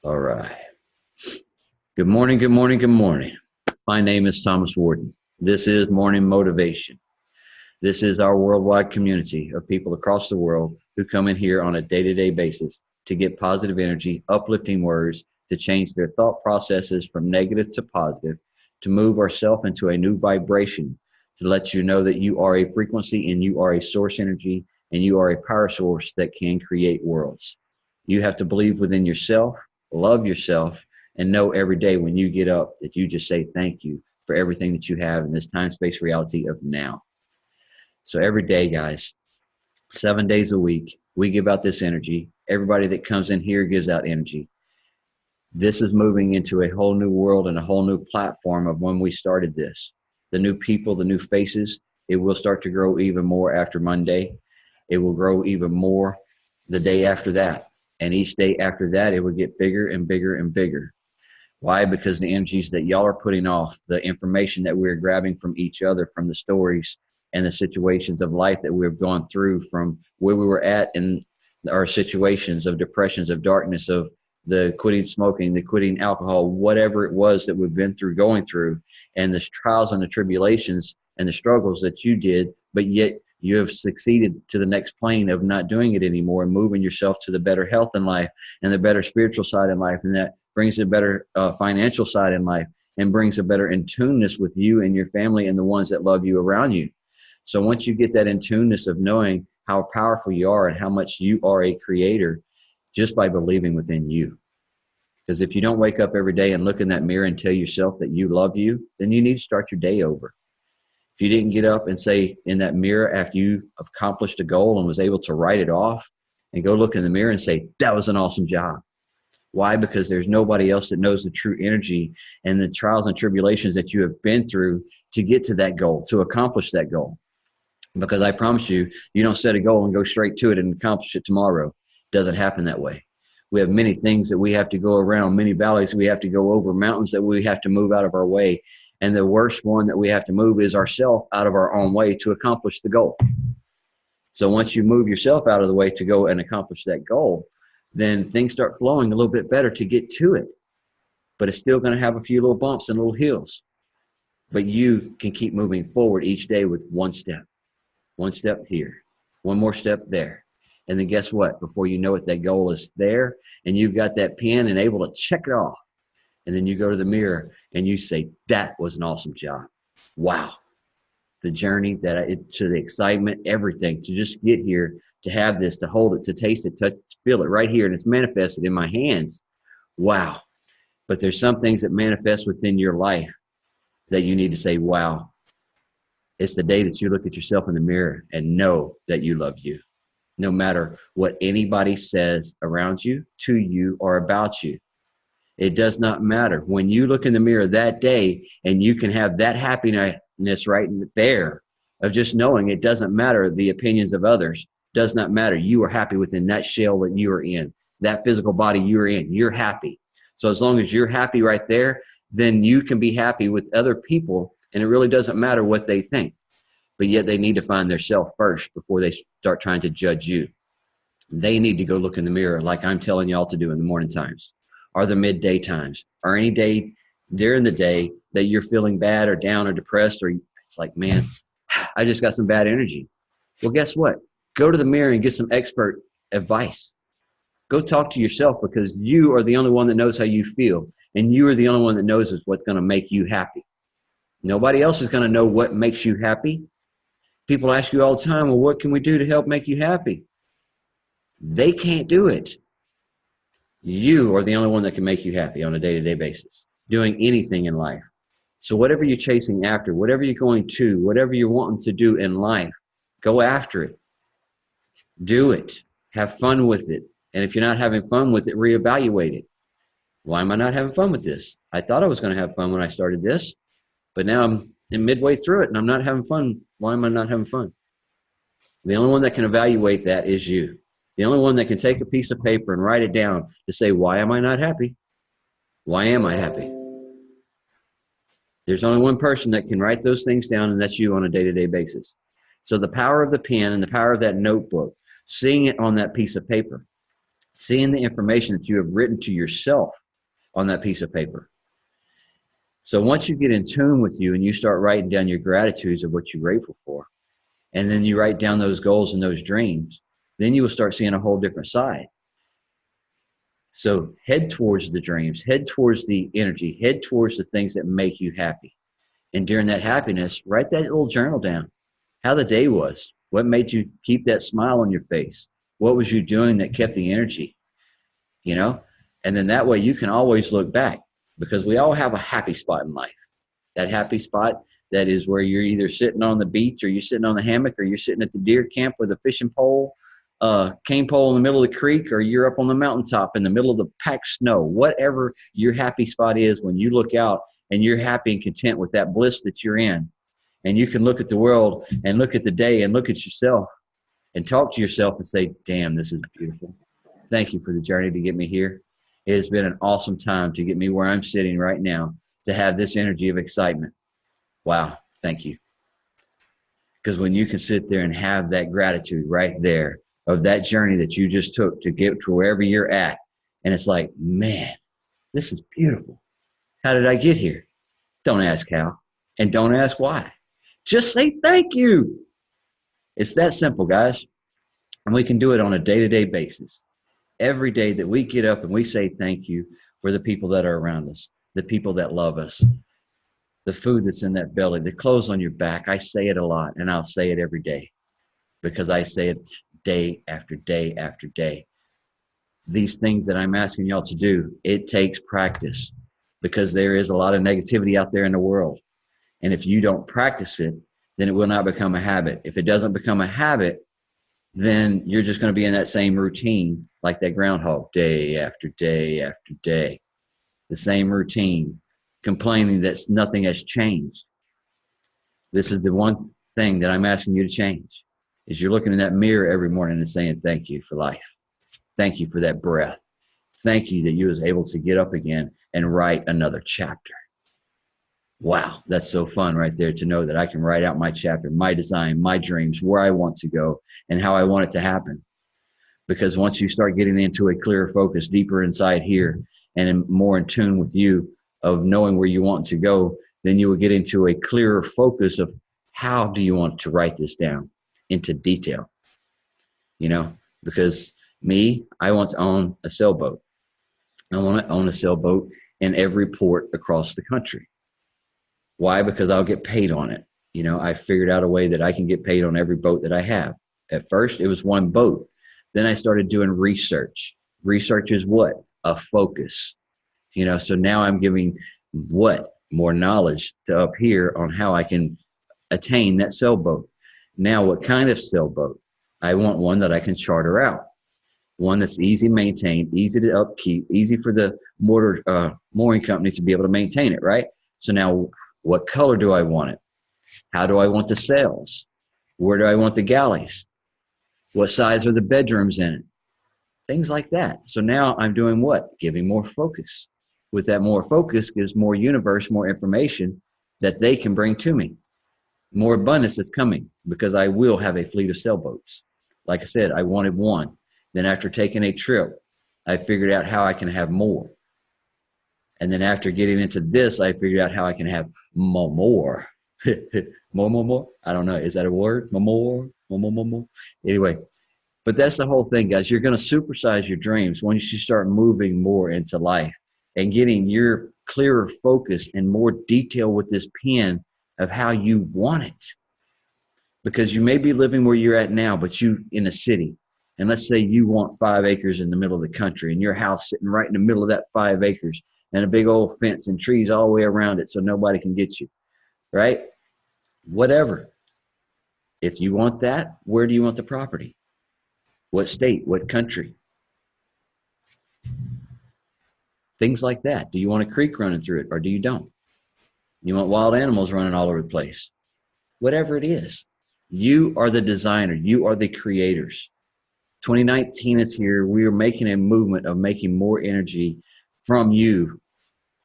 All right. Good morning, good morning, good morning. My name is Thomas Warden. This is Morning Motivation. This is our worldwide community of people across the world who come in here on a day-to-day basis to get positive energy, uplifting words, to change their thought processes from negative to positive, to move ourselves into a new vibration, to let you know that you are a frequency and you are a source energy and you are a power source that can create worlds. You have to believe within yourself, love yourself, and know every day when you get up that you just say thank you for everything that you have in this time-space reality of now. So every day, guys, 7 days a week, we give out this energy. Everybody that comes in here gives out energy. This is moving into a whole new world and a whole new platform of when we started this. The new people, the new faces, it will start to grow even more after Monday. It will grow even more the day after that. And each day after that, it will get bigger and bigger and bigger. Why? Because the energies that y'all are putting off, the information that we're grabbing from each other, from the stories and the situations of life that we've gone through, from where we were at in our situations of depressions, of darkness, of the quitting smoking, the quitting alcohol, whatever it was that we've been through, going through, and the trials and the tribulations and the struggles that you did, but yet you have succeeded to the next plane of not doing it anymore and moving yourself to the better health in life and the better spiritual side in life, and that brings a better financial side in life and brings a better in tuneness with you and your family and the ones that love you around you. So once you get that in tuneness of knowing how powerful you are and how much you are a creator just by believing within you. Because if you don't wake up every day and look in that mirror and tell yourself that you love you, then you need to start your day over. If you didn't get up and say in that mirror after you accomplished a goal and was able to write it off and go look in the mirror and say, that was an awesome job. Why? Because there's nobody else that knows the true energy and the trials and tribulations that you have been through to get to that goal, to accomplish that goal. Because I promise you, you don't set a goal and go straight to it and accomplish it tomorrow. It doesn't happen that way. We have many things that we have to go around, many valleys we have to go over, mountains that we have to move out of our way. And the worst one that we have to move is ourselves out of our own way to accomplish the goal. So once you move yourself out of the way to go and accomplish that goal, then things start flowing a little bit better to get to it. But it's still going to have a few little bumps and little hills. But you can keep moving forward each day with one step here, one more step there. And then guess what? Before you know it, that goal is there and you've got that pen and able to check it off. And then you go to the mirror and you say, that was an awesome job. Wow. The journey, to the excitement, everything, to just get here, to have this, to hold it, to taste it, touch, feel it right here. And it's manifested in my hands. Wow. But there's some things that manifest within your life that you need to say, wow. It's the day that you look at yourself in the mirror and know that you love you. No matter what anybody says around you, to you, or about you. It does not matter. When you look in the mirror that day and you can have that happiness right there of just knowing it doesn't matter the opinions of others, does not matter. You are happy within that shell that you are in, that physical body you're in. You're happy. So as long as you're happy right there, then you can be happy with other people, and it really doesn't matter what they think. But yet they need to find their self first before they start trying to judge you. They need to go look in the mirror like I'm telling y'all to do in the morning times, or the midday times, or any day during the day that you're feeling bad or down or depressed, or it's like, man, I just got some bad energy. Well, guess what? Go to the mirror and get some expert advice. Go talk to yourself, because you are the only one that knows how you feel, and you are the only one that knows what's going to make you happy. Nobody else is going to know what makes you happy. People ask you all the time, well, what can we do to help make you happy? They can't do it. You are the only one that can make you happy on a day-to-day basis, doing anything in life. So whatever you're chasing after, whatever you're going to, whatever you're wanting to do in life, go after it. Do it. Have fun with it. And if you're not having fun with it, reevaluate it. Why am I not having fun with this? I thought I was going to have fun when I started this, but now I'm midway through it and I'm not having fun. Why am I not having fun? The only one that can evaluate that is you. The only one that can take a piece of paper and write it down to say, why am I not happy? Why am I happy? There's only one person that can write those things down, and that's you on a day-to-day basis. So the power of the pen and the power of that notebook, seeing it on that piece of paper, seeing the information that you have written to yourself on that piece of paper. So once you get in tune with you and you start writing down your gratitudes of what you're grateful for, and then you write down those goals and those dreams, then you will start seeing a whole different side. So head towards the dreams, head towards the energy, head towards the things that make you happy. And during that happiness, write that little journal down, how the day was, what made you keep that smile on your face, what was you doing that kept the energy, you know? And then that way you can always look back, because we all have a happy spot in life. That happy spot that is where you're either sitting on the beach, or you're sitting on the hammock, or you're sitting at the deer camp with a fishing pole, cane pole in the middle of the creek, or you're up on the mountaintop in the middle of the packed snow. Whatever your happy spot is, when you look out and you're happy and content with that bliss that you're in, and you can look at the world and look at the day and look at yourself and talk to yourself and say, damn, this is beautiful. Thank you for the journey to get me here. It has been an awesome time to get me where I'm sitting right now, to have this energy of excitement. Wow, thank you. Because when you can sit there and have that gratitude right there of that journey that you just took to get to wherever you're at, and it's like, man, this is beautiful. How did I get here? Don't ask how, and don't ask why. Just say thank you. It's that simple, guys. And we can do it on a day-to-day basis. Every day that we get up and we say thank you for the people that are around us, the people that love us, the food that's in that belly, the clothes on your back. I say it a lot, and I'll say it every day, because I say it day after day after day. These things that I'm asking y'all to do, it takes practice, because there is a lot of negativity out there in the world. And if you don't practice it, then it will not become a habit. If it doesn't become a habit, then you're just going to be in that same routine, like that groundhog, day after day after day. The same routine, complaining that nothing has changed. This is the one thing that I'm asking you to change, is you're looking in that mirror every morning and saying, thank you for life. Thank you for that breath. Thank you that you was able to get up again and write another chapter. Wow, that's so fun right there, to know that I can write out my chapter, my design, my dreams, where I want to go and how I want it to happen. Because once you start getting into a clearer focus deeper inside here and more in tune with you of knowing where you want to go, then you will get into a clearer focus of how do you want to write this down into detail. You know, because me, I want to own a sailboat. I want to own a sailboat in every port across the country. Why? Because I'll get paid on it. You know, I figured out a way that I can get paid on every boat that I have. At first, it was one boat. Then I started doing research. Research is what? A focus. You know, so now I'm giving what? More knowledge to up here on how I can attain that sailboat. Now, what kind of sailboat? I want one that I can charter out. One that's easy maintained, easy to upkeep, easy for the mooring company to be able to maintain it, right? So now, what color do I want it? How do I want the sails? Where do I want the galleys? What size are the bedrooms in it? Things like that. So now I'm doing what? Giving more focus. With that more focus gives more universe, more information that they can bring to me. More abundance is coming, because I will have a fleet of sailboats. Like I said, I wanted one. Then after taking a trip, I figured out how I can have more. And then after getting into this, I figured out how I can have more. more. I don't know. Is that a word? More. Anyway, but that's the whole thing, guys. You're going to supersize your dreams once you start moving more into life and getting your clearer focus and more detail with this pen of how you want it. Because you may be living where you're at now, but you in a city. And let's say you want 5 acres in the middle of the country, and your house sitting right in the middle of that 5 acres, and a big old fence and trees all the way around it so nobody can get you, right? Whatever. If you want that, where do you want the property? What state? What country? Things like that. Do you want a creek running through it, or do you don't? You want wild animals running all over the place? Whatever it is. You are the designer. You are the creators. 2019 is here. We are making a movement of making more energy from you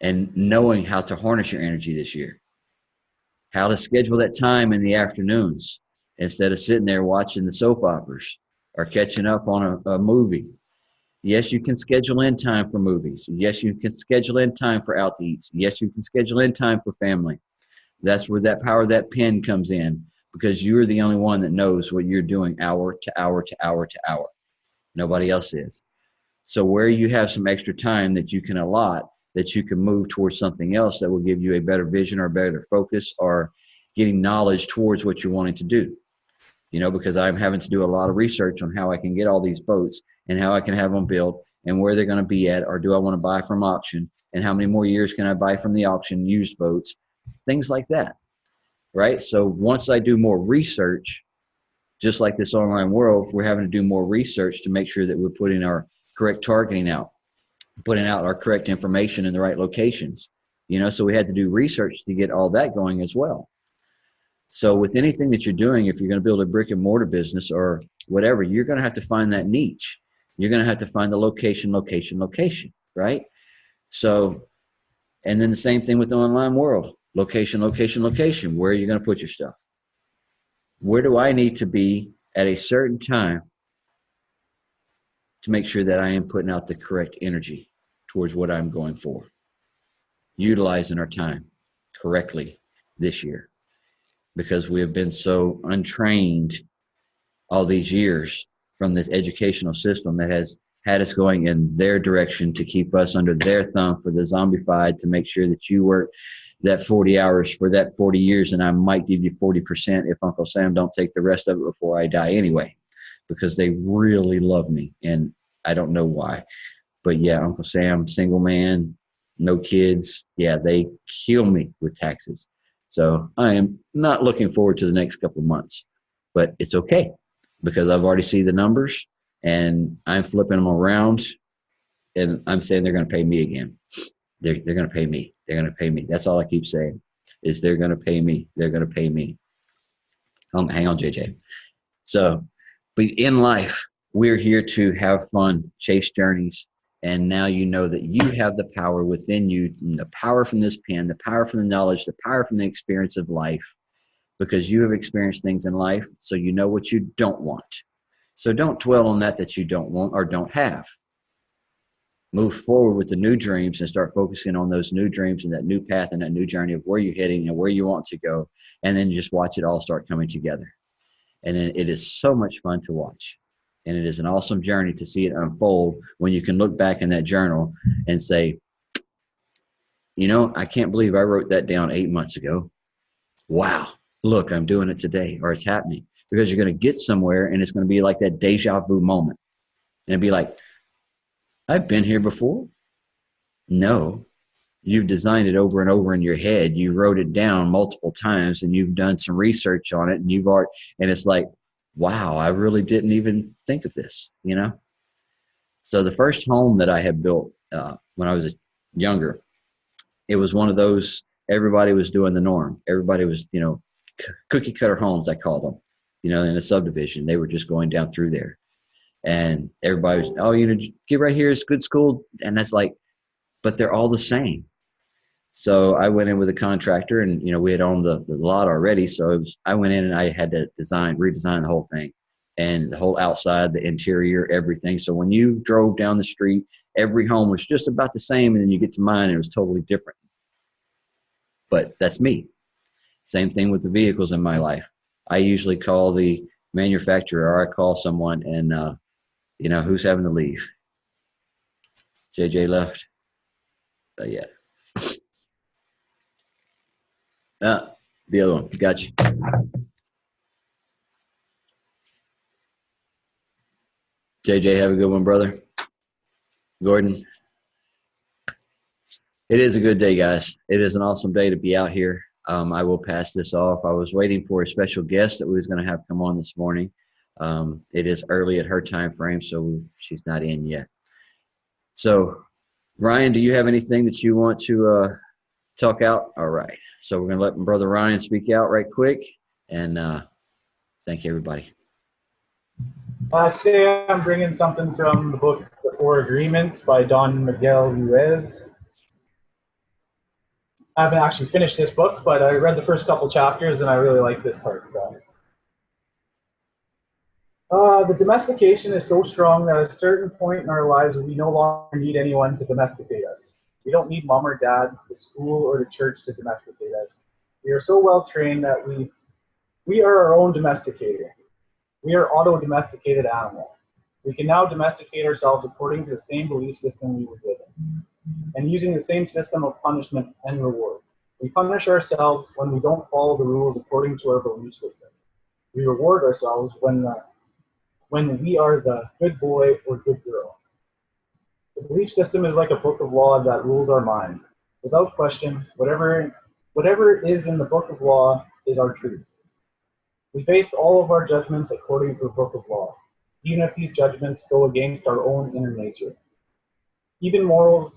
and knowing how to harness your energy this year. How to schedule that time in the afternoons instead of sitting there watching the soap operas or catching up on a movie. Yes, you can schedule in time for movies. Yes, you can schedule in time for out to eats. Yes, you can schedule in time for family. That's where that power of that pen comes in, because you're the only one that knows what you're doing hour to hour to hour to hour. Nobody else is. So where you have some extra time that you can allot, that you can move towards something else that will give you a better vision or better focus, or getting knowledge towards what you're wanting to do. Because I'm having to do a lot of research on how I can get all these boats and how I can have them built and where they're going to be at, or do I want to buy from auction, and how many more years can I buy from the auction used boats, things like that, right? So once I do more research, just like this online world, we're having to do more research to make sure that we're putting our correct targeting out, putting out our correct information in the right locations, so we had to do research to get all that going as well. So with anything that you're doing, if you're going to build a brick and mortar business or whatever, you're going to have to find that niche. You're going to have to find the location, right? So, and then the same thing with the online world, location. Where are you going to put your stuff? Where do I need to be at a certain time to make sure that I am putting out the correct energy towards what I'm going for? Utilizing our time correctly this year, because we have been so untrained all these years from this educational system that has had us going in their direction to keep us under their thumb for the zombified, to make sure that you work that 40 hours for that 40 years, and I might give you 40% if Uncle Sam don't take the rest of it before I die anyway, because they really love me, and I don't know why. But yeah, Uncle Sam, single man, no kids. Yeah, they kill me with taxes. So I am not looking forward to the next couple of months, but it's okay, because I've already seen the numbers and I'm flipping them around, and I'm saying they're going to pay me again. They're going to pay me. They're going to pay me. That's all I keep saying, is they're going to pay me. They're going to pay me. Hang on, JJ. So, but in life, we're here to have fun, chase journeys. And now you know that you have the power within you, the power from this pen, the power from the knowledge, the power from the experience of life, because you have experienced things in life, so you know what you don't want. So don't dwell on that you don't want or don't have. Move forward with the new dreams and start focusing on those new dreams and that new path and that new journey of where you're heading and where you want to go. And then just watch it all start coming together. And it is so much fun to watch. And it is an awesome journey to see it unfold when you can look back in that journal and say, I can't believe I wrote that down 8 months ago. Wow, look, I'm doing it today, or it's happening. Because you're going to get somewhere and it's going to be like that deja vu moment. And it'd be like, I've been here before. No, you've designed it over and over in your head. You wrote it down multiple times and you've done some research on it, and and it's like, wow, I really didn't even think of this, So the first home that I had built when I was younger, it was one of those, everybody was doing the norm. Everybody was, cookie cutter homes, I call them, in a subdivision. They were just going down through there. And everybody was, get right here, it's good school. And that's like, but they're all the same. So I went in with a contractor, and, we had owned the lot already. So I went in and I had to redesign the whole thing, and the whole outside, the interior, everything. So when you drove down the street, every home was just about the same. And then you get to mine and it was totally different. But that's me. Same thing with the vehicles in my life. I usually call the manufacturer, or I call someone, and, who's having to leave? JJ left. Yeah. The other one. Got you. JJ, have a good one, brother. Gordon. It is a good day, guys. It is an awesome day to be out here. I will pass this off. I was waiting for a special guest that we was going to have come on this morning. It is early at her time frame, so she's not in yet. So, Ryan, do you have anything that you want to talk out? All right. So we're going to let Brother Ryan speak out right quick, and thank you, everybody. Today I'm bringing something from the book The Four Agreements by Don Miguel Ruiz. I haven't actually finished this book, but I read the first couple chapters and I really like this part. So, The domestication is so strong that at a certain point in our lives, we no longer need anyone to domesticate us. We don't need mom or dad, the school, or the church to domesticate us. We are so well trained that we are our own domesticator. We are auto-domesticated animal. We can now domesticate ourselves according to the same belief system we were given, and using the same system of punishment and reward. We punish ourselves when we don't follow the rules according to our belief system. We reward ourselves when we are the good boy or good girl. The belief system is like a book of law that rules our mind. Without question, whatever is in the book of law is our truth. We base all of our judgments according to the book of law, even if these judgments go against our own inner nature. Even moral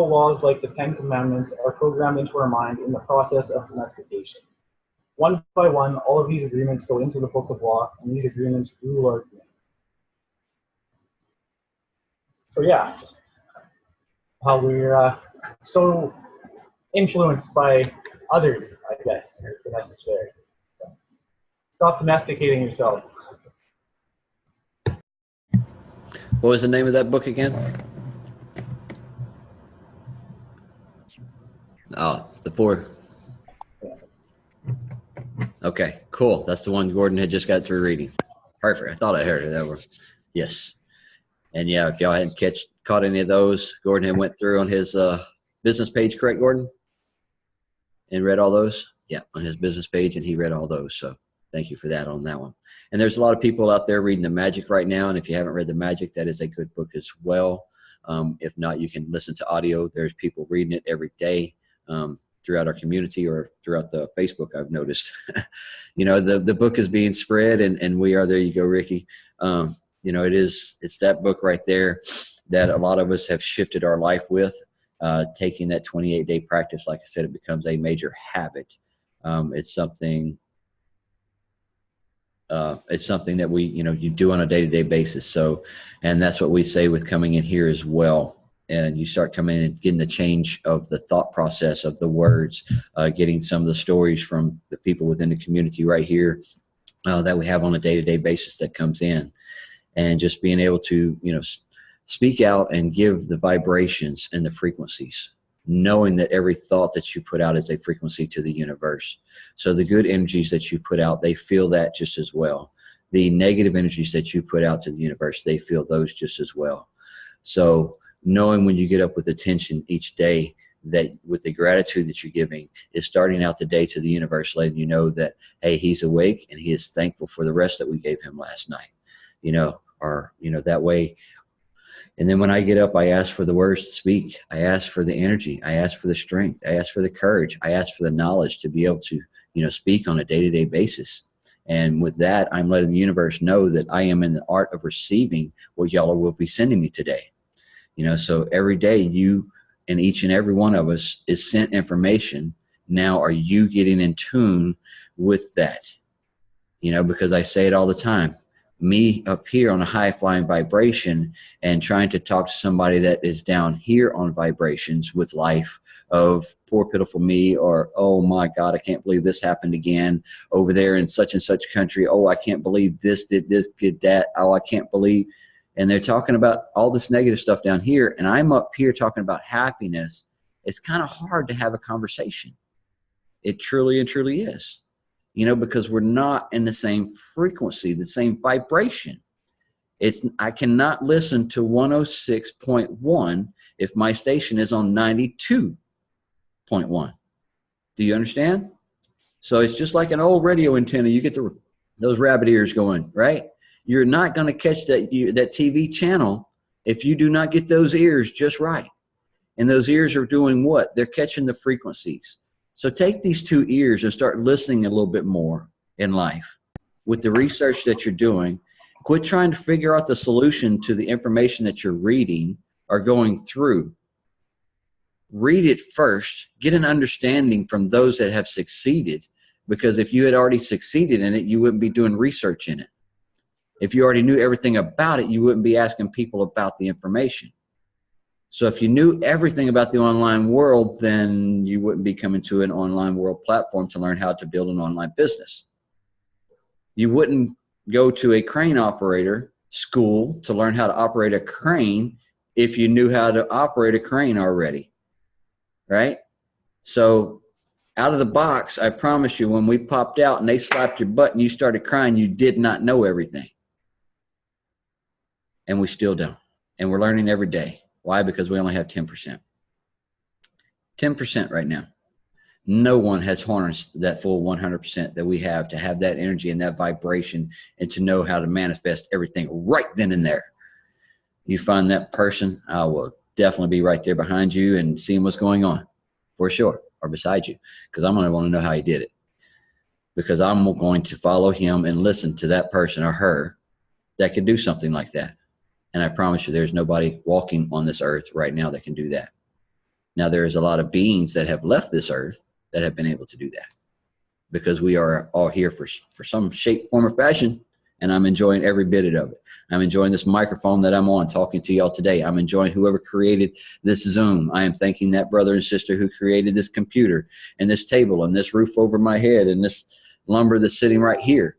laws like the Ten Commandments are programmed into our mind in the process of domestication. One by one, all of these agreements go into the book of law, and these agreements rule our being. So yeah, just how we're so influenced by others, I guess, is the message there. So, stop domesticating yourself. What was the name of that book again? Oh, the four. Okay, cool. That's the one Gordon had just got through reading. Perfect. I thought I heard it. That was, yes. And yeah, if y'all hadn't caught any of those, Gordon had went through on his business page, correct, Gordon? And read all those? Yeah, on his business page, and he read all those. So thank you for that on that one. And there's a lot of people out there reading The Magic right now, and if you haven't read The Magic, that is a good book as well. If not, you can listen to audio. There's people reading it every day throughout our community or throughout the Facebook, I've noticed. You know, the book is being spread, and we are, there you go, Ricky. You know, it's that book right there that a lot of us have shifted our life with. Taking that 28-day practice, like I said, it becomes a major habit. It's something that we, you do on a day-to-day basis. So, and that's what we say with coming in here as well. And you start coming in and getting the change of the thought process of the words, getting some of the stories from the people within the community right here that we have on a day-to-day basis that comes in. And just being able to, speak out and give the vibrations and the frequencies, knowing that every thought that you put out is a frequency to the universe. So the good energies that you put out, they feel that just as well. The negative energies that you put out to the universe, they feel those just as well. So knowing when you get up with attention each day, that with the gratitude that you're giving is starting out the day to the universe, letting you know that, hey, he's awake and he is thankful for the rest that we gave him last night, that way. And then when I get up, I ask for the words to speak. I ask for the energy. I ask for the strength. I ask for the courage. I ask for the knowledge to be able to, speak on a day-to-day basis. And with that, I'm letting the universe know that I am in the art of receiving what y'all will be sending me today. So every day you and each and every one of us is sent information. Now, are you getting in tune with that? Because I say it all the time. Me up here on a high flying vibration and trying to talk to somebody that is down here on vibrations with life of poor pitiful me, or, oh my God, I can't believe this happened again over there in such and such country. Oh, I can't believe this did that. Oh, I can't believe. And they're talking about all this negative stuff down here. And I'm up here talking about happiness. It's kind of hard to have a conversation. It truly and truly is. Because we're not in the same frequency, the same vibration. I cannot listen to 106.1 if my station is on 92.1. Do you understand? So it's just like an old radio antenna. You get those rabbit ears going, right? You're not going to catch that TV channel if you do not get those ears just right. And those ears are doing what? They're catching the frequencies. So take these two ears and start listening a little bit more in life. With the research that you're doing, quit trying to figure out the solution to the information that you're reading or going through. Read it first. Get an understanding from those that have succeeded, because if you had already succeeded in it, you wouldn't be doing research in it. If you already knew everything about it, you wouldn't be asking people about the information. So if you knew everything about the online world, then you wouldn't be coming to an online world platform to learn how to build an online business. You wouldn't go to a crane operator school to learn how to operate a crane if you knew how to operate a crane already, right? So out of the box, I promise you, when we popped out and they slapped your butt and you started crying, you did not know everything. And we still don't. And we're learning every day. Why? Because we only have 10%. 10% right now. No one has harnessed that full 100% that we have to have that energy and that vibration and to know how to manifest everything right then and there. You find that person, I will definitely be right there behind you and seeing what's going on for sure, or beside you, because I'm going to want to know how he did it, because I'm going to follow him and listen to that person or her that can do something like that. And I promise you, there's nobody walking on this earth right now that can do that. Now, there's a lot of beings that have left this earth that have been able to do that, because we are all here for some shape, form, or fashion. And I'm enjoying every bit of it. I'm enjoying this microphone that I'm on talking to y'all today. I'm enjoying whoever created this Zoom. I am thanking that brother and sister who created this computer and this table and this roof over my head and this lumber that's sitting right here.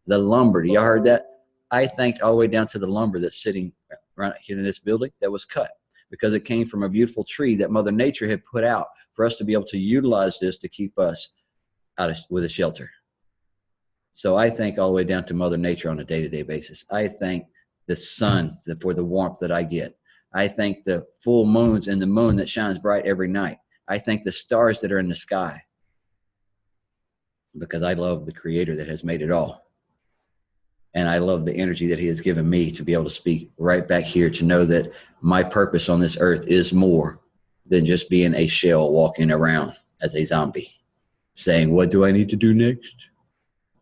The lumber, y'all heard that? I thanked all the way down to the lumber that's sitting right here in this building that was cut, because it came from a beautiful tree that Mother Nature had put out for us to be able to utilize this to keep us with a shelter. So I thank all the way down to Mother Nature on a day-to-day basis. I thank the sun for the warmth that I get. I thank the full moons and the moon that shines bright every night. I thank the stars that are in the sky, because I love the Creator that has made it all. And I love the energy that he has given me to be able to speak right back here, to know that my purpose on this earth is more than just being a shell walking around as a zombie saying, what do I need to do next?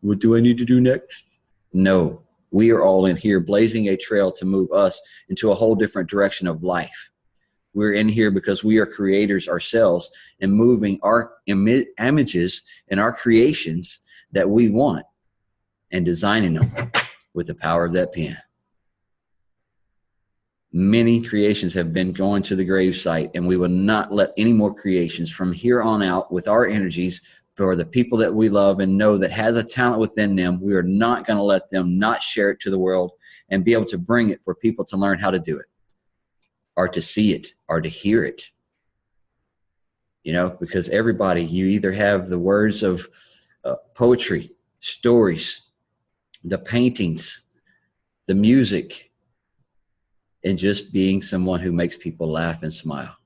What do I need to do next? No, we are all in here blazing a trail to move us into a whole different direction of life. We're in here because we are creators ourselves and moving our images and our creations that we want and designing them with the power of that pen. Many creations have been going to the grave site, and we will not let any more creations from here on out with our energies for the people that we love and know that has a talent within them. We are not going to let them not share it to the world and be able to bring it for people to learn how to do it, or to see it, or to hear it. You know, because everybody, you either have the words of poetry, stories, the paintings, the music, and just being someone who makes people laugh and smile.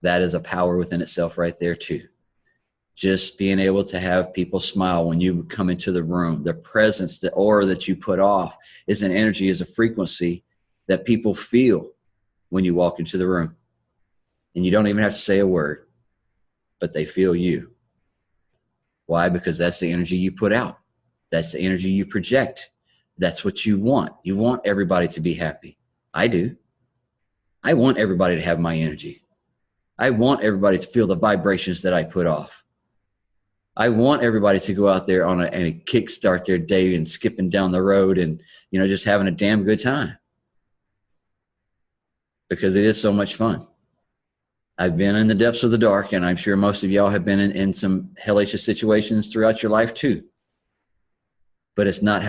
That is a power within itself right there too. Just being able to have people smile when you come into the room. The presence, the aura that you put off is an energy, is a frequency that people feel when you walk into the room. And you don't even have to say a word, but they feel you. Why? Because that's the energy you put out. That's the energy you project. That's what you want. You want everybody to be happy. I do. I want everybody to have my energy. I want everybody to feel the vibrations that I put off. I want everybody to go out there on a kickstart their day and skipping down the road and, you know, just having a damn good time. Because it is so much fun. I've been in the depths of the dark, and I'm sure most of y'all have been in some hellacious situations throughout your life too. But it's not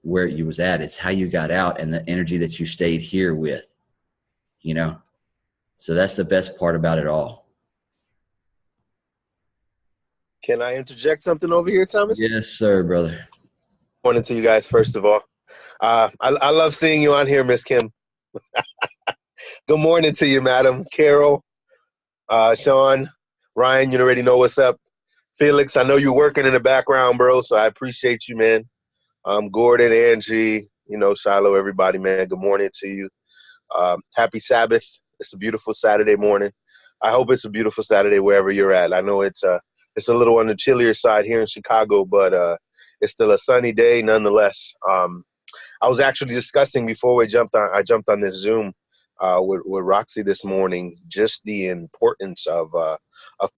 where you was at. It's how you got out and the energy that you stayed here with, you know? So that's the best part about it all. Can I interject something over here, Thomas? Yes, sir, brother. Morning to you guys, first of all. I love seeing you on here, Miss Kim. Good morning to you, madam. Carol, Sean, Ryan, you already know what's up. Felix, I know you're working in the background, bro, so I appreciate you, man. Gordon, Angie, you know, Shiloh, everybody, man. Good morning to you. Happy Sabbath. It's a beautiful Saturday morning. I hope it's a beautiful Saturday wherever you're at. I know it's a little on the chillier side here in Chicago, but it's still a sunny day nonetheless. I was actually discussing before I jumped on this Zoom with Roxy this morning, just the importance of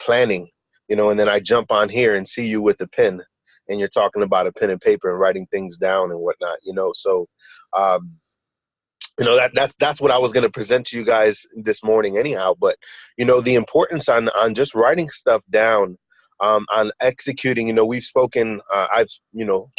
planning, you know, and then I jump on here and see you with the pen, and you're talking about a pen and paper and writing things down and whatnot, you know. So, you know, that's what I was going to present to you guys this morning anyhow. But, you know, the importance on just writing stuff down, on executing, you know, we've spoken, I've, you know,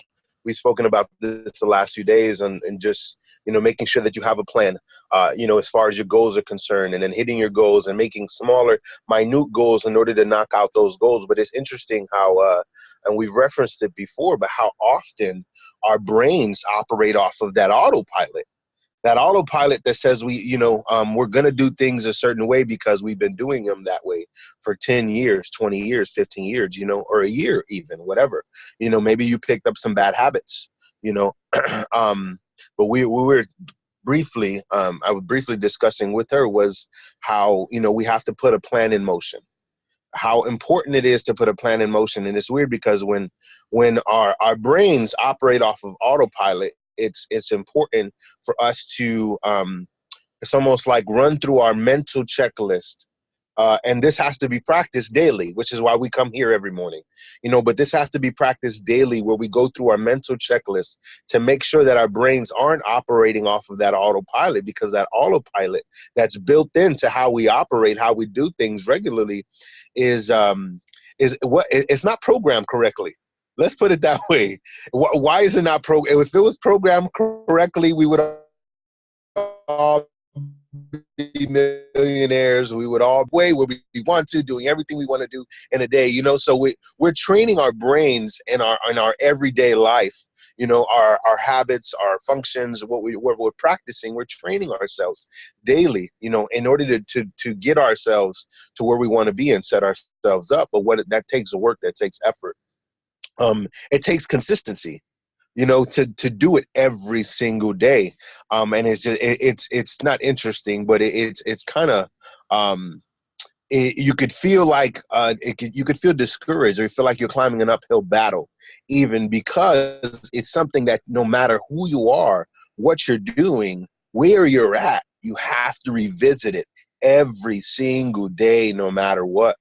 we've spoken about this the last few days, and just, making sure that you have a plan, as far as your goals are concerned, and then hitting your goals and making smaller, minute goals in order to knock out those goals. But it's interesting how, and we've referenced it before, but how often our brains operate off of that autopilot. That autopilot that says we're going to do things a certain way because we've been doing them that way for 10 years, 20 years, 15 years, or a year even, whatever. Maybe you picked up some bad habits, but we were briefly, I was briefly discussing with her was how, we have to put a plan in motion. How important it is to put a plan in motion. And it's weird because when our brains operate off of autopilot, it's important for us to it's almost like run through our mental checklist, and this has to be practiced daily, which is why we come here every morning, but this has to be practiced daily, where we go through our mental checklist to make sure that our brains aren't operating off of that autopilot, because that autopilot that's built into how we operate, how we do things regularly is what it's not programmed correctly. Let's put it that way. Why is it not programmed? If it was programmed correctly, we would all be millionaires. We would all way where we want to, doing everything we want to do in a day. So we're training our brains in our everyday life. Our habits, our functions, what we're practicing. We're training ourselves daily. In order to get ourselves to where we want to be and set ourselves up. But that takes work. That takes effort. It takes consistency, to do it every single day. And it's just, it's not interesting, but it's kind of, you could feel like, you could feel discouraged, or you feel like you're climbing an uphill battle, even because it's something that no matter who you are, what you're doing, where you're at, you have to revisit it every single day, no matter what,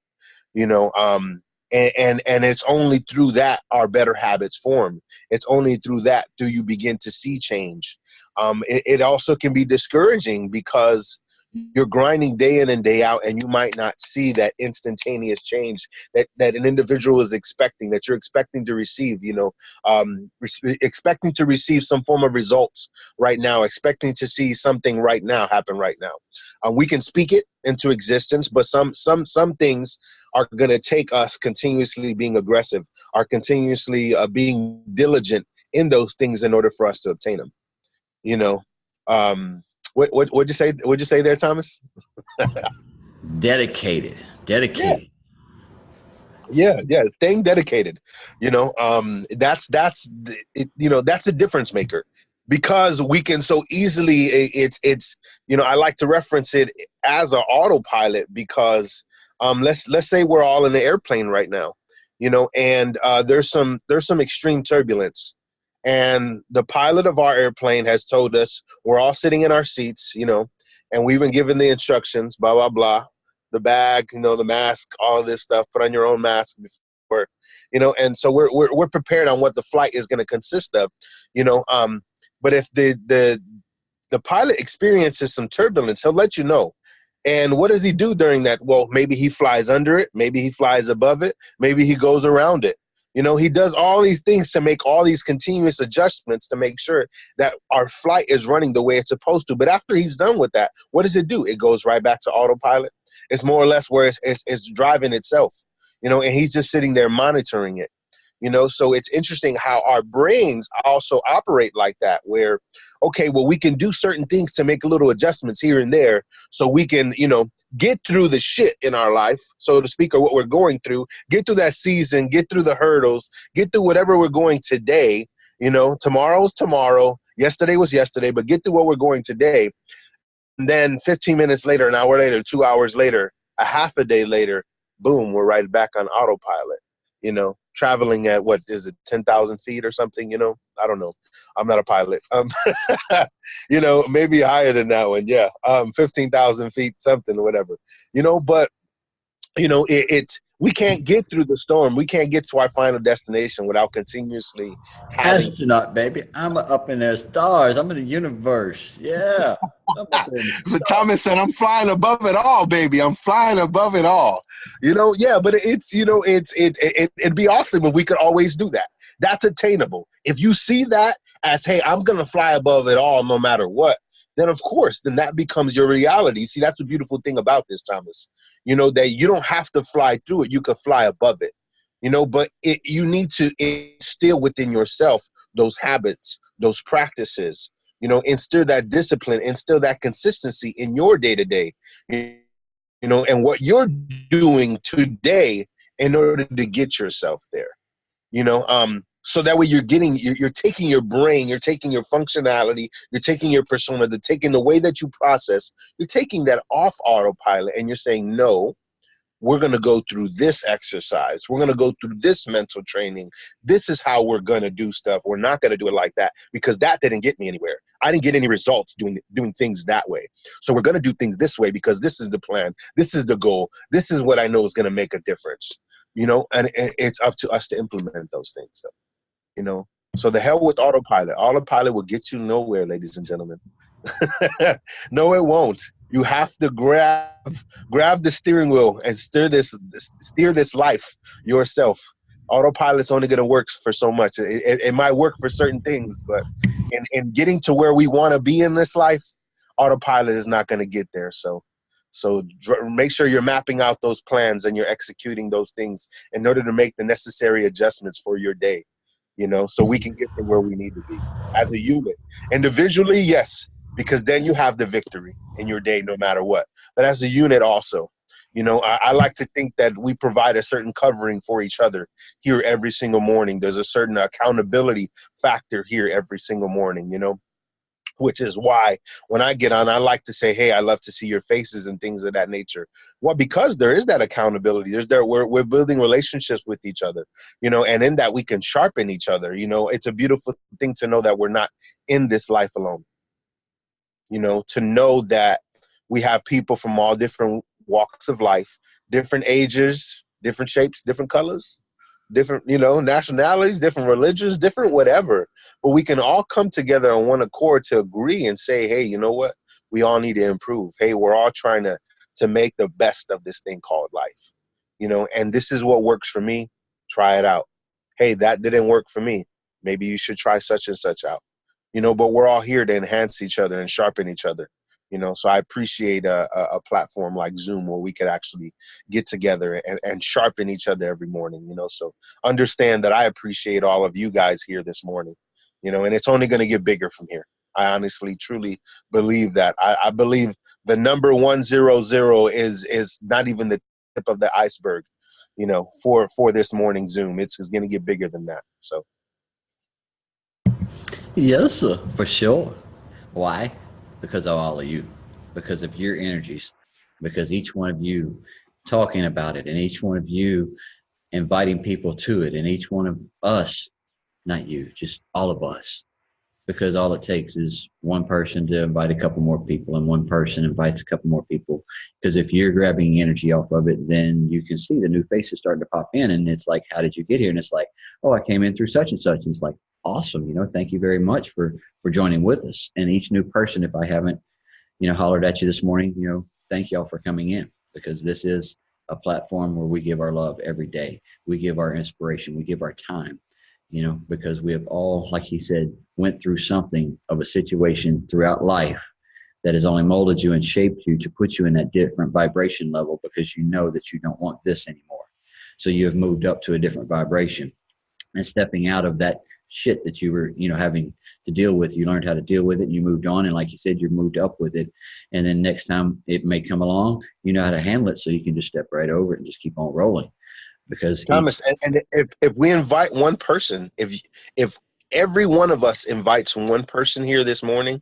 And it's only through that our better habits form. It's only through that do you begin to see change. It also can be discouraging because you're grinding day in and day out, and you might not see that instantaneous change that an individual is expecting, that you're expecting to receive, expecting to receive some form of results right now, expecting to see something right now happen right now. We can speak it into existence, but some things are going to take us continuously being aggressive, are continuously being diligent in those things in order for us to obtain them. What'd you say? What'd you say there, Thomas? Dedicated. Yeah. Staying dedicated. That's a difference maker, because we can so easily. It's I like to reference it as an autopilot, because let's say we're all in the airplane right now, and there's some extreme turbulence. And the pilot of our airplane has told us we're all sitting in our seats, and we've been given the instructions, blah, blah, blah, the bag, the mask, all of this stuff, put on your own mask before, and so we're prepared on what the flight is going to consist of, but if the pilot experiences some turbulence, he'll let you know. And what does he do during that? Well, maybe he flies under it. Maybe he flies above it. Maybe he goes around it. He does all these things to make all these continuous adjustments to make sure that our flight is running the way it's supposed to. But after he's done with that, what does it do? It goes right back to autopilot. It's more or less where it's driving itself, and he's just sitting there monitoring it. So it's interesting how our brains also operate like that, where, okay, well, we can do certain things to make little adjustments here and there so we can, get through the shit in our life, so to speak, or what we're going through, get through that season, get through the hurdles, get through whatever we're going today. Tomorrow's tomorrow, yesterday was yesterday, but get through what we're going today. And then 15 minutes later, an hour later, 2 hours later, a half a day later, boom, we're right back on autopilot, traveling at, what is it, 10,000 feet or something, I don't know. I'm not a pilot. Maybe higher than that one. Yeah. 15,000 feet, something or whatever, but we can't get through the storm. We can't get to our final destination without continuously having. Astronaut, baby. I'm up in the stars. I'm in the universe. Yeah. But Thomas said, I'm flying above it all, baby. I'm flying above it all. Yeah, but it'd be awesome if we could always do that. That's attainable. If you see that as, hey, I'm going to fly above it all no matter what, then of course, then that becomes your reality. See, that's the beautiful thing about this, Thomas. You know, that you don't have to fly through it. You can fly above it. You know, but you need to instill within yourself those habits, those practices, you know, instill that discipline, instill that consistency in your day-to-day, you know, and what you're doing today in order to get yourself there, you know, so that way you're taking your brain, you're taking your functionality, you're taking your persona, taking the way that you process, you're taking that off autopilot and you're saying, no, we're going to go through this exercise. We're going to go through this mental training. This is how we're going to do stuff. We're not going to do it like that because that didn't get me anywhere. I didn't get any results doing things that way. So we're going to do things this way because this is the plan. This is the goal. This is what I know is going to make a difference, you know, and it's up to us to implement those things, though, you know. So the hell with autopilot. Autopilot will get you nowhere, ladies and gentlemen. No, it won't. You have to grab the steering wheel and steer this life yourself. Autopilot's only going to work for so much. It might work for certain things, but in getting to where we want to be in this life, autopilot is not going to get there. So make sure you're mapping out those plans and you're executing those things in order to make the necessary adjustments for your day, you know, so we can get to where we need to be as a unit. Individually, yes, because then you have the victory in your day no matter what. But as a unit also, you know, I like to think that we provide a certain covering for each other here every single morning. There's a certain accountability factor here every single morning, you know, which is why when I get on, I like to say, hey, I love to see your faces and things of that nature. Well, because there is that accountability. We're building relationships with each other, you know, and in that we can sharpen each other. You know, it's a beautiful thing to know that we're not in this life alone. You know, to know that we have people from all different walks of life, different ages, different shapes, different colors, different, you know, nationalities, different religions, different whatever. But we can all come together on one accord to agree and say, hey, you know what? We all need to improve. Hey, we're all trying to make the best of this thing called life. You know, and this is what works for me. Try it out. Hey, that didn't work for me. Maybe you should try such and such out. You know, but we're all here to enhance each other and sharpen each other, you know. So I appreciate a platform like Zoom where we could actually get together and sharpen each other every morning, you know. So understand that I appreciate all of you guys here this morning, you know, and it's only going to get bigger from here. I honestly, truly believe that. I believe the number 100 is not even the tip of the iceberg, you know, for this morning Zoom. It's going to get bigger than that. So. Yes, sir, for sure. Why? Because of all of you, because of your energies, because each one of you talking about it and each one of you inviting people to it and each one of us, not you, just all of us, because all it takes is one person to invite a couple more people and one person invites a couple more people. Because if you're grabbing energy off of it, then you can see the new faces starting to pop in and it's like, how did you get here? And it's like, oh, I came in through such and such. And it's like, awesome. You know, thank you very much for joining with us. And each new person, if I haven't, you know, hollered at you this morning, you know, thank y'all for coming in, because this is a platform where we give our love every day. We give our inspiration. We give our time, you know, because we have all, like he said, went through something of a situation throughout life that has only molded you and shaped you to put you in that different vibration level, because you know that you don't want this anymore. So you have moved up to a different vibration, and stepping out of that shit that you were, you know, having to deal with, you learned how to deal with it and you moved on. And like you said, you moved up with it. And then next time it may come along, you know how to handle it. So you can just step right over it and just keep on rolling. Because Thomas, and if we invite one person, if every one of us invites one person here this morning,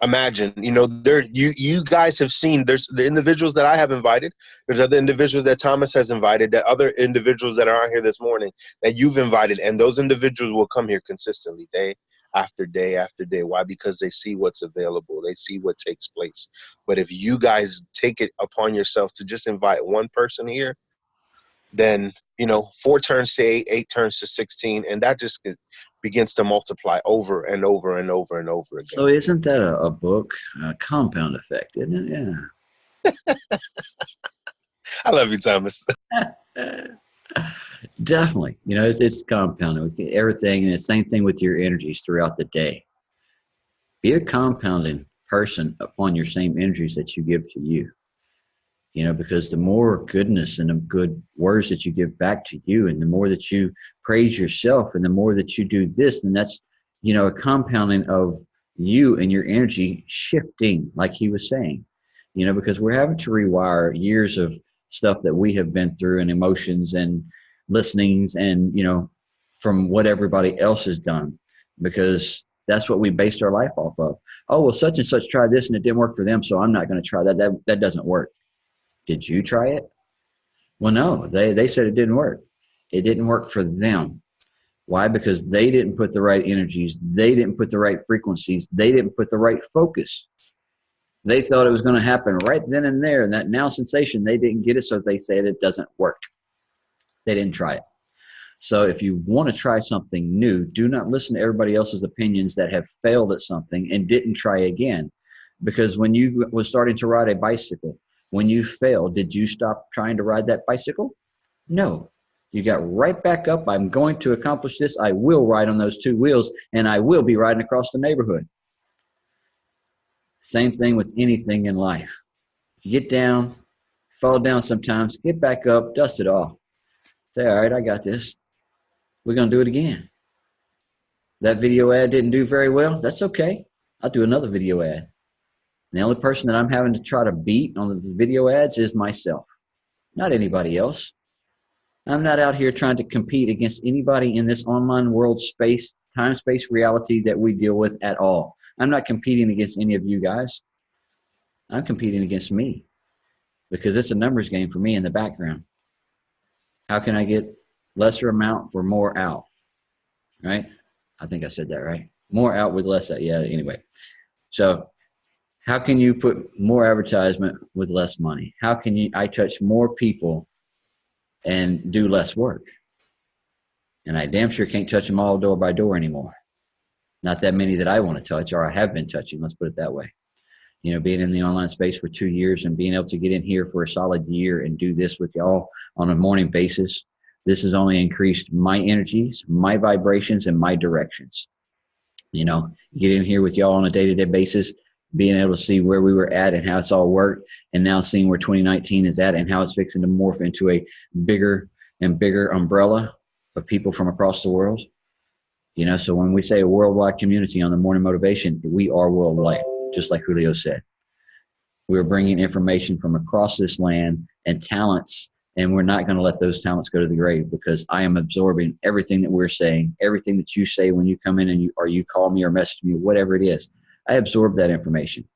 imagine, you know, you guys have seen, there's the individuals that I have invited, there's other individuals that Thomas has invited, that other individuals that are on here this morning that you've invited, and those individuals will come here consistently day after day after day. Why? Because they see what's available, they see what takes place. But if you guys take it upon yourself to just invite one person here, then, you know, 4 turns to 8, 8 turns to 16, and that just begins to multiply over and over and over and over again. So isn't that a book, Compound Effect, isn't it? Yeah. I love you, Thomas. Definitely. You know, it's compounding with everything. And the same thing with your energies throughout the day. Be a compounding person upon your same energies that you give to you. You know, because the more goodness and the good words that you give back to you, and the more that you praise yourself, and the more that you do this, and that's, you know, a compounding of you and your energy shifting, like he was saying, you know, because we're having to rewire years of stuff that we have been through, and emotions and listenings, and, you know, from what everybody else has done, because that's what we based our life off of. Oh, well, such and such tried this and it didn't work for them, so I'm not going to try that. That doesn't work. Did you try it? Well, no, they said it didn't work. It didn't work for them. Why? Because they didn't put the right energies. They didn't put the right frequencies. They didn't put the right focus. They thought it was going to happen right then and there. And that now sensation, they didn't get it. So they said it doesn't work. They didn't try it. So if you want to try something new, do not listen to everybody else's opinions that have failed at something and didn't try again. Because when you was starting to ride a bicycle, when you failed, did you stop trying to ride that bicycle? No. You got right back up. I'm going to accomplish this. I will ride on those two wheels, and I will be riding across the neighborhood. Same thing with anything in life. You get down, fall down sometimes, get back up, dust it off. Say, all right, I got this. We're going to do it again. That video ad didn't do very well. That's okay. I'll do another video ad. The only person that I'm having to try to beat on the video ads is myself, not anybody else. I'm not out here trying to compete against anybody in this online world space, time, space, reality that we deal with at all. I'm not competing against any of you guys. I'm competing against me, because it's a numbers game for me in the background. How can I get lesser amount for more out? Right? I think I said that right. More out with less out. Yeah, anyway. So how can you put more advertisement with less money? How can I touch more people and do less work? And I damn sure can't touch them all door by door anymore. Not that many that I want to touch, or I have been touching, let's put it that way. You know, being in the online space for 2 years and being able to get in here for a solid year and do this with y'all on a morning basis, this has only increased my energies, my vibrations, and my directions. You know, get in here with y'all on a day-to-day basis, being able to see where we were at and how it's all worked, and now seeing where 2019 is at and how it's fixing to morph into a bigger and bigger umbrella of people from across the world. You know, so when we say a worldwide community on the Morning Motivation, we are worldwide, just like Julio said. We're bringing information from across this land and talents, and we're not going to let those talents go to the grave, because I am absorbing everything that we're saying, everything that you say when you come in and you call me or message me, whatever it is. I absorb that information,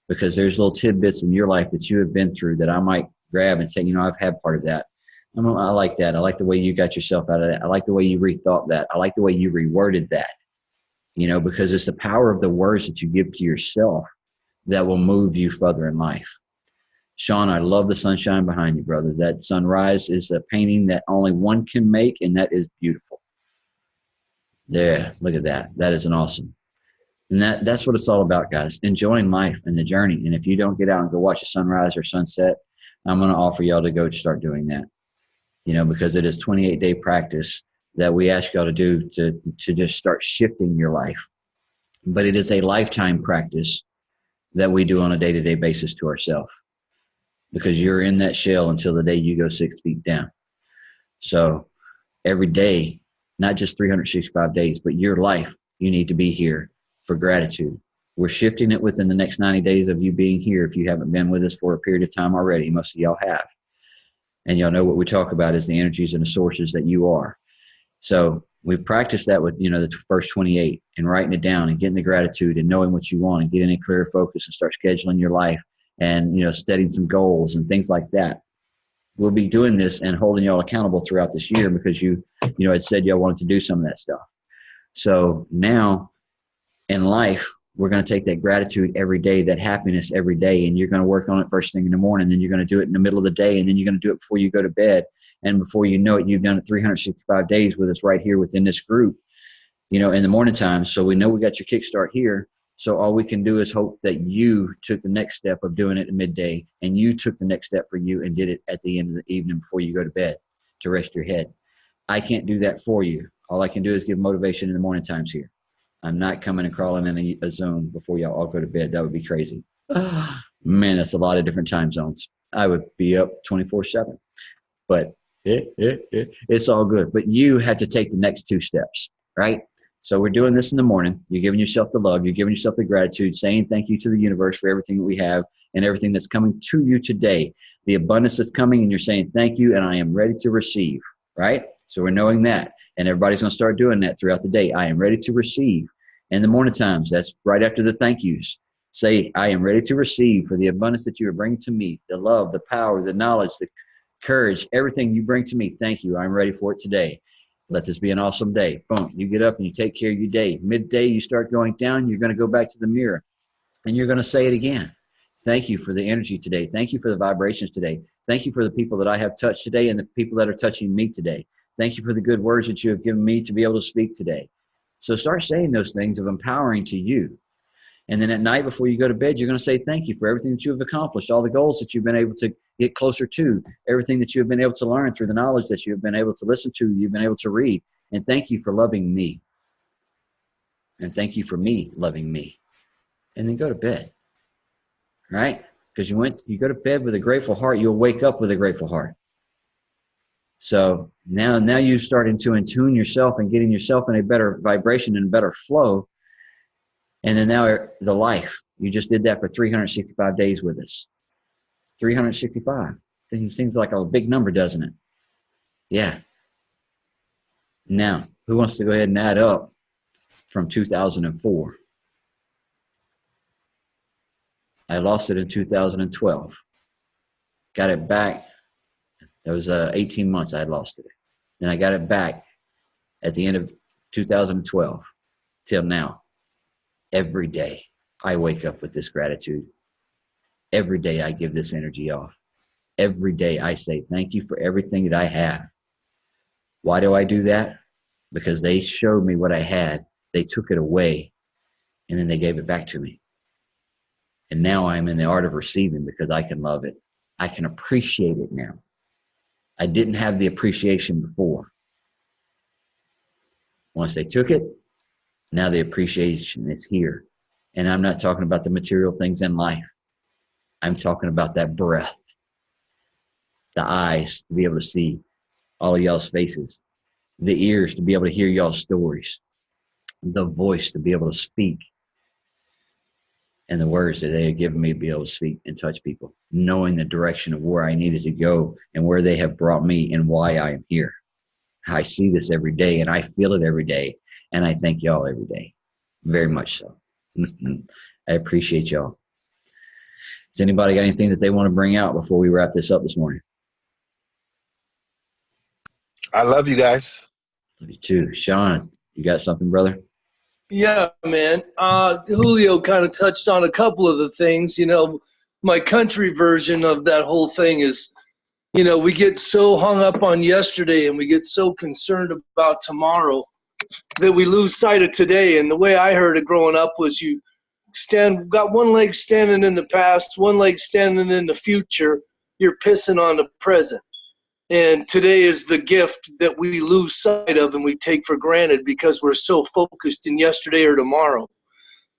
because there's little tidbits in your life that you have been through that I might grab and say, you know, I've had part of that. I like that. I like the way you got yourself out of that. I like the way you rethought that. I like the way you reworded that, you know, because it's the power of the words that you give to yourself that will move you further in life. Sean, I love the sunshine behind you, brother. That sunrise is a painting that only one can make, and that is beautiful. There, look at that. That is an awesome. And that's what it's all about, guys. Enjoying life and the journey. And if you don't get out and go watch a sunrise or sunset, I'm going to offer y'all to go start doing that. You know, because it is 28-day practice that we ask y'all to do to just start shifting your life. But it is a lifetime practice that we do on a day-to-day basis to ourselves, because you're in that shell until the day you go 6 feet down. So every day, not just 365 days, but your life, you need to be here for gratitude. We're shifting it within the next 90 days of you being here. If you haven't been with us for a period of time already, most of y'all have. And y'all know what we talk about is the energies and the sources that you are. So we've practiced that with, you know, the first 28, and writing it down and getting the gratitude and knowing what you want and getting a clear focus and start scheduling your life and, you know, setting some goals and things like that. We'll be doing this and holding y'all accountable throughout this year, because you know, had said y'all wanted to do some of that stuff. So now in life, we're going to take that gratitude every day, that happiness every day, and you're going to work on it first thing in the morning. Then you're going to do it in the middle of the day, and then you're going to do it before you go to bed. And before you know it, you've done it 365 days with us right here within this group, you know, in the morning time. So we know we got your kickstart here. So all we can do is hope that you took the next step of doing it at midday, and you took the next step for you and did it at the end of the evening before you go to bed to rest your head. I can't do that for you. All I can do is give motivation in the morning times here. I'm not coming and crawling in a zone before y'all all go to bed. That would be crazy. Man, that's a lot of different time zones. I would be up 24/7. But it's all good. But you had to take the next 2 steps, right? So we're doing this in the morning. You're giving yourself the love. You're giving yourself the gratitude, saying thank you to the universe for everything that we have and everything that's coming to you today. The abundance that's coming, and you're saying thank you, and I am ready to receive, right? So we're knowing that. And everybody's going to start doing that throughout the day. I am ready to receive. In the morning times, that's right after the thank yous. Say, I am ready to receive for the abundance that you are bringing to me, the love, the power, the knowledge, the courage, everything you bring to me. Thank you. I'm ready for it today. Let this be an awesome day. Boom. You get up and you take care of your day. Midday, you start going down. You're going to go back to the mirror and you're going to say it again. Thank you for the energy today. Thank you for the vibrations today. Thank you for the people that I have touched today and the people that are touching me today. Thank you for the good words that you have given me to be able to speak today. So start saying those things of empowering to you. And then at night before you go to bed, you're going to say thank you for everything that you have accomplished, all the goals that you've been able to get closer to, everything that you have been able to learn through the knowledge that you have been able to listen to, you've been able to read. And thank you for loving me. And thank you for me loving me. And then go to bed, right? Because you go to bed with a grateful heart, you'll wake up with a grateful heart. So now you're starting to attune yourself and getting yourself in a better vibration and better flow. And then now the life, you just did that for 365 days with us. 365. Seems like a big number, doesn't it? Yeah. Now, who wants to go ahead and add up from 2004? I lost it in 2012. Got it back. That was 18 months I had lost it. Then I got it back at the end of 2012 till now. Every day I wake up with this gratitude. Every day I give this energy off. Every day I say thank you for everything that I have. Why do I do that? Because they showed me what I had. They took it away and then they gave it back to me. And now I'm in the art of receiving because I can love it. I can appreciate it now. I didn't have the appreciation before. Once they took it, now the appreciation is here. And I'm not talking about the material things in life. I'm talking about that breath, the eyes to be able to see all of y'all's faces, the ears to be able to hear y'all's stories, the voice to be able to speak, and the words that they have given me to be able to speak and touch people, knowing the direction of where I needed to go and where they have brought me and why I am here. I see this every day and I feel it every day. And I thank y'all every day. Very much so. I appreciate y'all. Has anybody got anything that they want to bring out before we wrap this up this morning? I love you guys. Love you too. Sean, you got something, brother? Yeah, man. Julio kind of touched on a couple of the things. You know, my country version of that whole thing is, you know, we get so hung up on yesterday and we get so concerned about tomorrow that we lose sight of today. And the way I heard it growing up was you got one leg standing in the past, one leg standing in the future. You're pissing on the present. And today is the gift that we lose sight of and we take for granted because we're so focused in yesterday or tomorrow.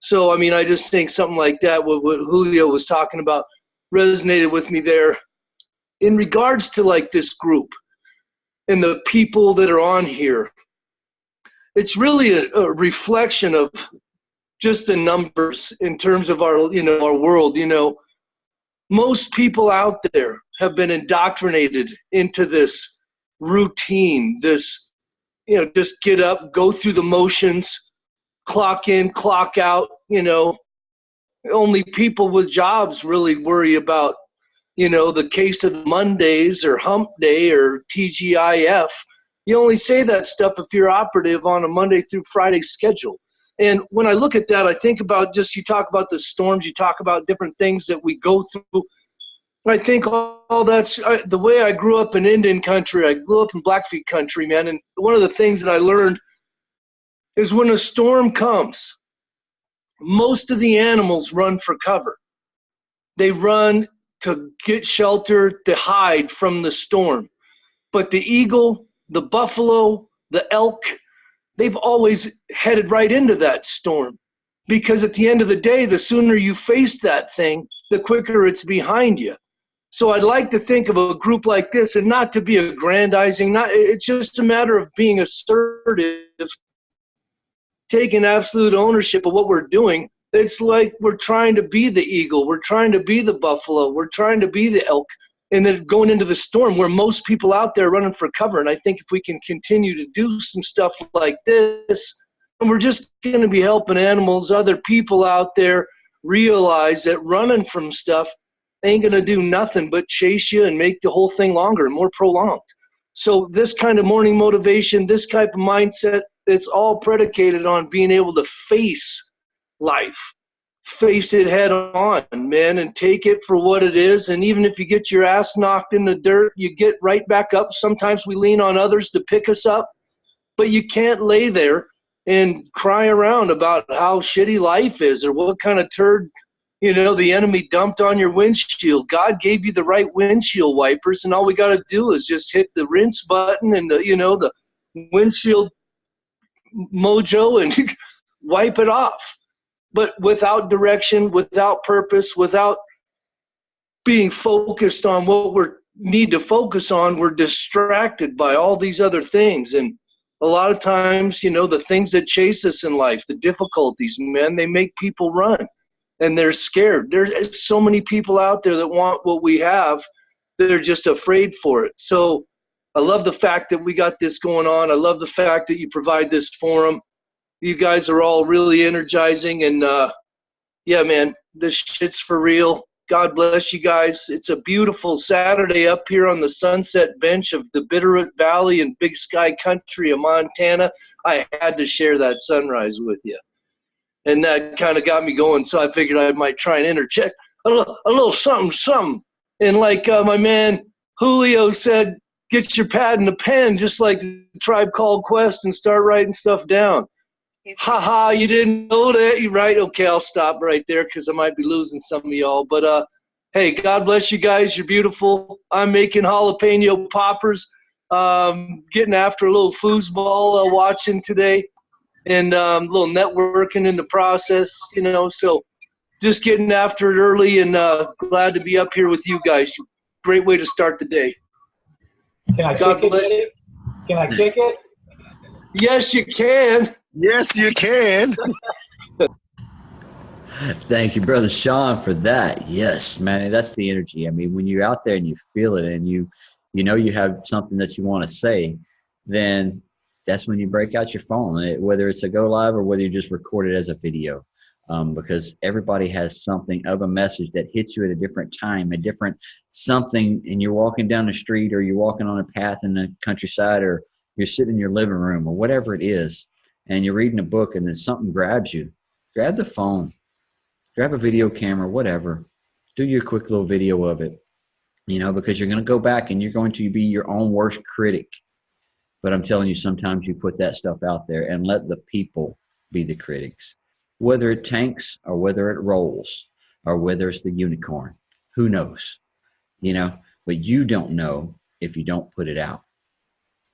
So, I mean, I just think something like that, what Julio was talking about, resonated with me there. In regards to like this group and the people that are on here, it's really a reflection of just the numbers in terms of our, you know, our world. You know, most people out there have been indoctrinated into this routine, this, you know, just get up, go through the motions, clock in, clock out. You know, only people with jobs really worry about, you know, the case of Mondays or hump day or TGIF. You only say that stuff if you're operative on a Monday through Friday schedule. And when I look at that, I think about just, you talk about the storms, you talk about different things that we go through. I think all that's the way I grew up in Indian country. I grew up in Blackfeet country, man. And one of the things that I learned is when a storm comes, most of the animals run for cover. They run to get shelter, to hide from the storm. But the eagle the buffalo, the elk, they've always headed right into that storm. Because at the end of the day, the sooner you face that thing, the quicker it's behind you. So I'd like to think of a group like this, and not to be aggrandizing, it's just a matter of being assertive, taking absolute ownership of what we're doing. It's like we're trying to be the eagle, we're trying to be the buffalo, we're trying to be the elk, and then going into the storm where most people out there running for cover. And I think if we can continue to do some stuff like this, and we're just going to be helping animals, other people out there realize that running from stuff ain't going to do nothing but chase you and make the whole thing longer and more prolonged. So this kind of morning motivation, this type of mindset, it's all predicated on being able to face life, face it head on, man, and take it for what it is. And even if you get your ass knocked in the dirt, you get right back up. Sometimes we lean on others to pick us up, but you can't lay there and cry around about how shitty life is or what kind of turd, the enemy dumped on your windshield. God gave you the right windshield wipers, and all we got to do is just hit the rinse button and the windshield mojo and wipe it off. But without direction, without purpose, without being focused on what we need to focus on, we're distracted by all these other things. And a lot of times, the things that chase us in life, the difficulties, man, they make people run. And they're scared. There's so many people out there that want what we have. They're just afraid for it. So I love the fact that we got this going on. I love the fact that you provide this forum. You guys are all really energizing. And, yeah, man, this shit's for real. God bless you guys. It's a beautiful Saturday up here on the Sunset Bench of the Bitterroot Valley in Big Sky Country of Montana. I had to share that sunrise with you. And that kind of got me going, so I figured I might try and interject a little something. And like my man Julio said, get your pad and a pen, just like the Tribe Called Quest, and start writing stuff down. Ha, you didn't know that? You're right. Okay, I'll stop right there because I might be losing some of y'all. But, hey, God bless you guys. You're beautiful. I'm making jalapeno poppers, getting after a little foosball watching today. And a little networking in the process, so just getting after it early, and glad to be up here with you guys. Great way to start the day. Can I God kick bless it? you. Can I kick it? Yes, you can. Yes, you can. Thank you, Brother Sean, for that. Yes, man, that's the energy. I mean, when you're out there and you feel it and you have something that you want to say, then that's when you break out your phone, whether it's a go live or whether you just record it as a video, because everybody has something of a message that hits you at a different time, a different something, and you're walking down the street or you're walking on a path in the countryside or you're sitting in your living room or whatever it is, and you're reading a book and then something grabs you. Grab the phone, grab a video camera, whatever. Do your quick little video of it, because you're going to go back and you're going to be your own worst critic. But I'm telling you, sometimes you put that stuff out there and let the people be the critics, whether it tanks or whether it rolls or whether it's the unicorn. Who knows? But you don't know if you don't put it out.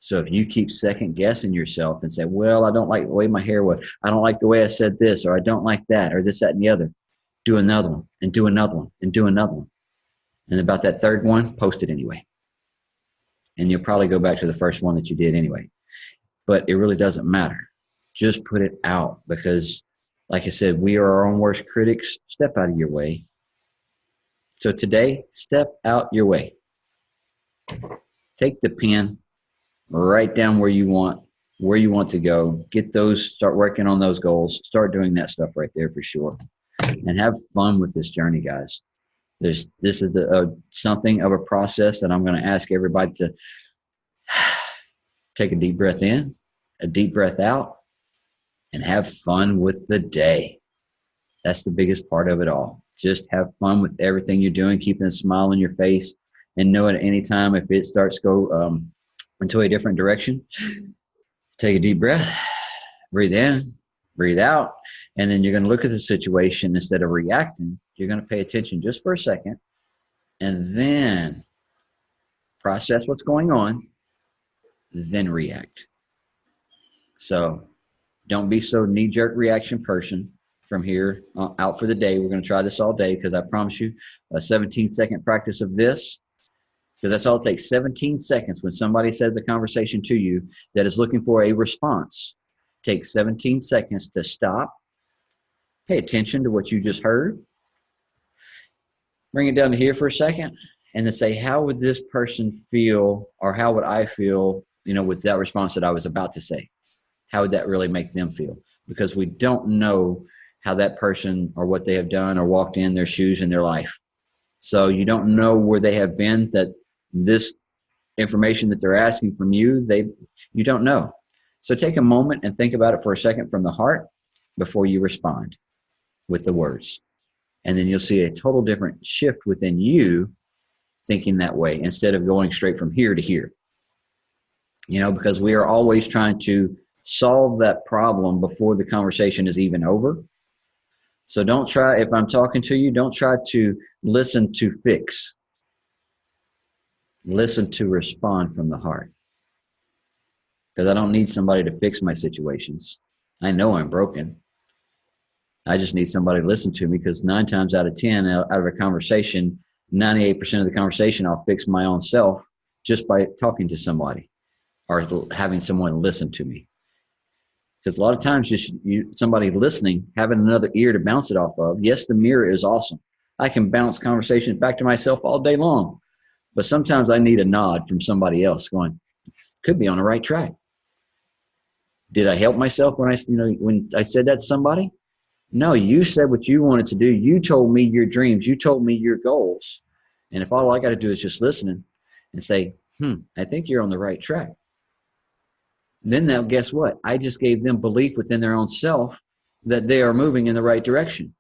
So if you keep second guessing yourself and say, well, I don't like the way my hair was, I don't like the way I said this, or I don't like that, or this, that, and the other, do another one and do another one and do another one. And about that third one, post it anyway. And you'll probably go back to the first one that you did anyway. But it really doesn't matter. Just put it out, because, like I said, we are our own worst critics. Step out of your way. So today, step out your way. Take the pen, write down where you want to go. Get those, start working on those goals. Start doing that stuff right there for sure. And have fun with this journey, guys. This is something of a process that I'm going to ask everybody to take a deep breath in, a deep breath out, and have fun with the day. That's the biggest part of it all. Just have fun with everything you're doing, keeping a smile on your face, and know at any time if it starts to go into a different direction, take a deep breath, breathe in, breathe out, and then you're going to look at the situation instead of reacting. You're going to pay attention just for a second and then process what's going on then react. So don't be so knee-jerk reaction person from here out for the day. We're going to try this all day because I promise you a 17-second practice of this, because that's all it takes, 17 seconds. When somebody says a conversation to you that is looking for a response, take 17 seconds to stop, pay attention to what you just heard, bring it down to here for a second, and then say, how would this person feel, or how would I feel, with that response that I was about to say? How would that really make them feel? Because we don't know how that person or what they have done or walked in their shoes in their life. So you don't know where they have been, that this information that they're asking from you, you don't know. So take a moment and think about it for a second from the heart before you respond with the words. And then you'll see a total different shift within you thinking that way instead of going straight from here to here. Because we are always trying to solve that problem before the conversation is even over. So don't try, if I'm talking to you, don't try to listen to fix. Listen to respond from the heart. Because I don't need somebody to fix my situations. I know I'm broken. I just need somebody to listen to me, because 9 times out of 10 out of a conversation, 98% of the conversation, I'll fix my own self just by talking to somebody or having someone listen to me. Because a lot of times just somebody listening, having another ear to bounce it off of. Yes, the mirror is awesome. I can bounce conversations back to myself all day long. But sometimes I need a nod from somebody else going, could be on the right track. Did I help myself when I said that to somebody? No, you said what you wanted to do. You told me your dreams. You told me your goals. And if all I got to do is just listen and say, I think you're on the right track. Then now guess what? I just gave them belief within their own self that they are moving in the right direction.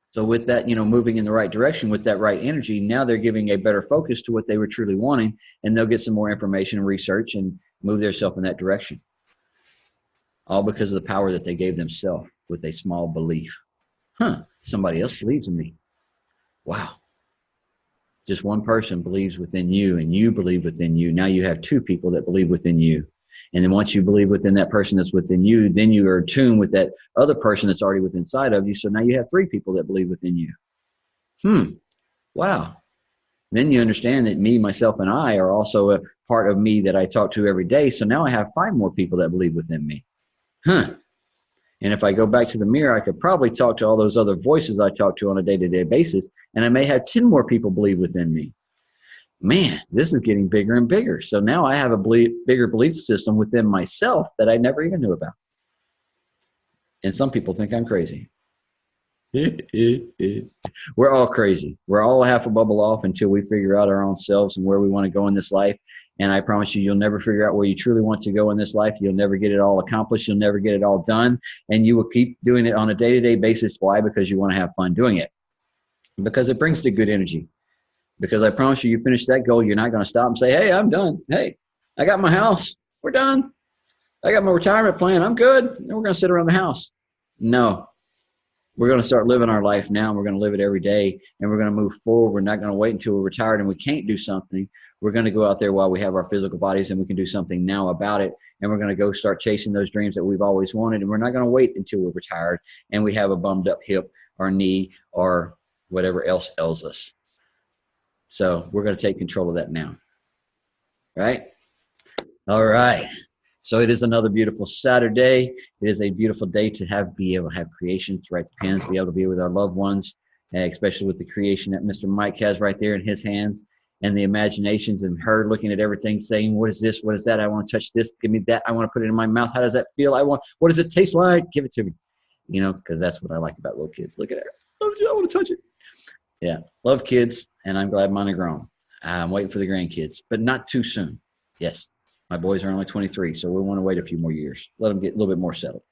So with that, moving in the right direction with that right energy, now they're giving a better focus to what they were truly wanting, and they'll get some more information and research and move themselves in that direction. All because of the power that they gave themselves with a small belief. Somebody else believes in me. Wow. Just one person believes within you, and you believe within you. Now you have 2 people that believe within you. And then once you believe within that person that's within you, then you are attuned with that other person that's already within inside of you. So now you have 3 people that believe within you. Wow. Then you understand that me, myself, and I are also a part of me that I talk to every day. So now I have 5 more people that believe within me. And if I go back to the mirror, I could probably talk to all those other voices I talk to on a day-to-day basis, and I may have 10 more people believe within me. Man, this is getting bigger and bigger. So now I have a bigger belief system within myself that I never even knew about. And some people think I'm crazy. We're all crazy. We're all half a bubble off until we figure out our own selves and where we want to go in this life. And I promise you'll never figure out where you truly want to go in this life. You'll never get it all accomplished. You'll never get it all done. And you will keep doing it on a day-to-day basis. Why? Because you want to have fun doing it. Because it brings the good energy. Because I promise you finish that goal, you're not going to stop and say, hey, I'm done. Hey, I got my house. We're done. I got my retirement plan. I'm good. And we're going to sit around the house. No. We're going to start living our life now. We're going to live it every day, and we're going to move forward. We're not going to wait until we're retired and we can't do something. We're going to go out there while we have our physical bodies, and we can do something now about it. And we're going to go start chasing those dreams that we've always wanted. And we're not going to wait until we're retired and we have a bummed up hip or knee or whatever else ails us. So we're going to take control of that now. Right? All right. So it is another beautiful Saturday. It is a beautiful day to be able to have creation, to write the pens, be able to be with our loved ones, especially with the creation that Mr. Mike has right there in his hands, and the imaginations and her looking at everything, saying, what is this? What is that? I want to touch this. Give me that. I want to put it in my mouth. How does that feel? What does it taste like? Give it to me. Because that's what I like about little kids. Look at her. I want to touch it. Yeah. Love kids, and I'm glad mine are grown. I'm waiting for the grandkids, but not too soon. Yes. My boys are only 23, so we want to wait a few more years. Let them get a little bit more settled.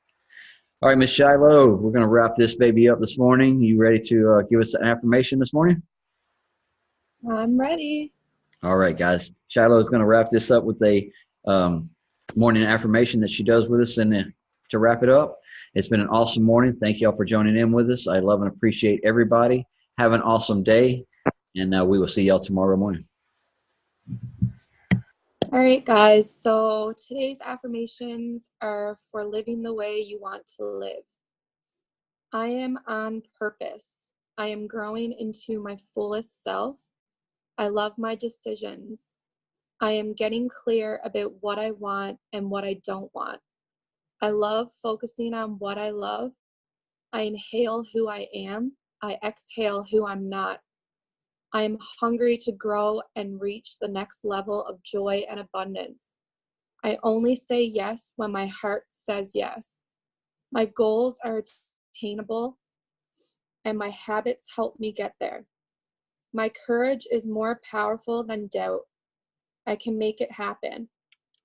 All right, Miss Shiloh, we're going to wrap this baby up this morning. You ready to give us an affirmation this morning? I'm ready. All right, guys. Shiloh is going to wrap this up with a morning affirmation that she does with us. And to wrap it up, it's been an awesome morning. Thank you all for joining in with us. I love and appreciate everybody. Have an awesome day, and we will see y'all tomorrow morning. All right, guys. So today's affirmations are for living the way you want to live. I am on purpose. I am growing into my fullest self. I love my decisions. I am getting clear about what I want and what I don't want. I love focusing on what I love. I inhale who I am. I exhale who I'm not. I am hungry to grow and reach the next level of joy and abundance. I only say yes when my heart says yes. My goals are attainable and my habits help me get there. My courage is more powerful than doubt. I can make it happen.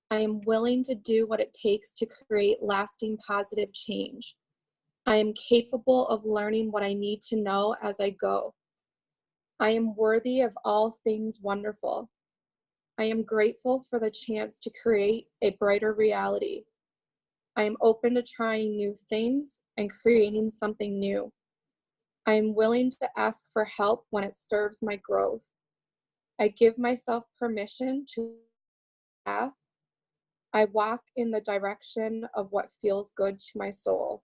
I am willing to do what it takes to create lasting positive change. I am capable of learning what I need to know as I go. I am worthy of all things wonderful. I am grateful for the chance to create a brighter reality. I am open to trying new things and creating something new. I am willing to ask for help when it serves my growth. I give myself permission to laugh. I walk in the direction of what feels good to my soul.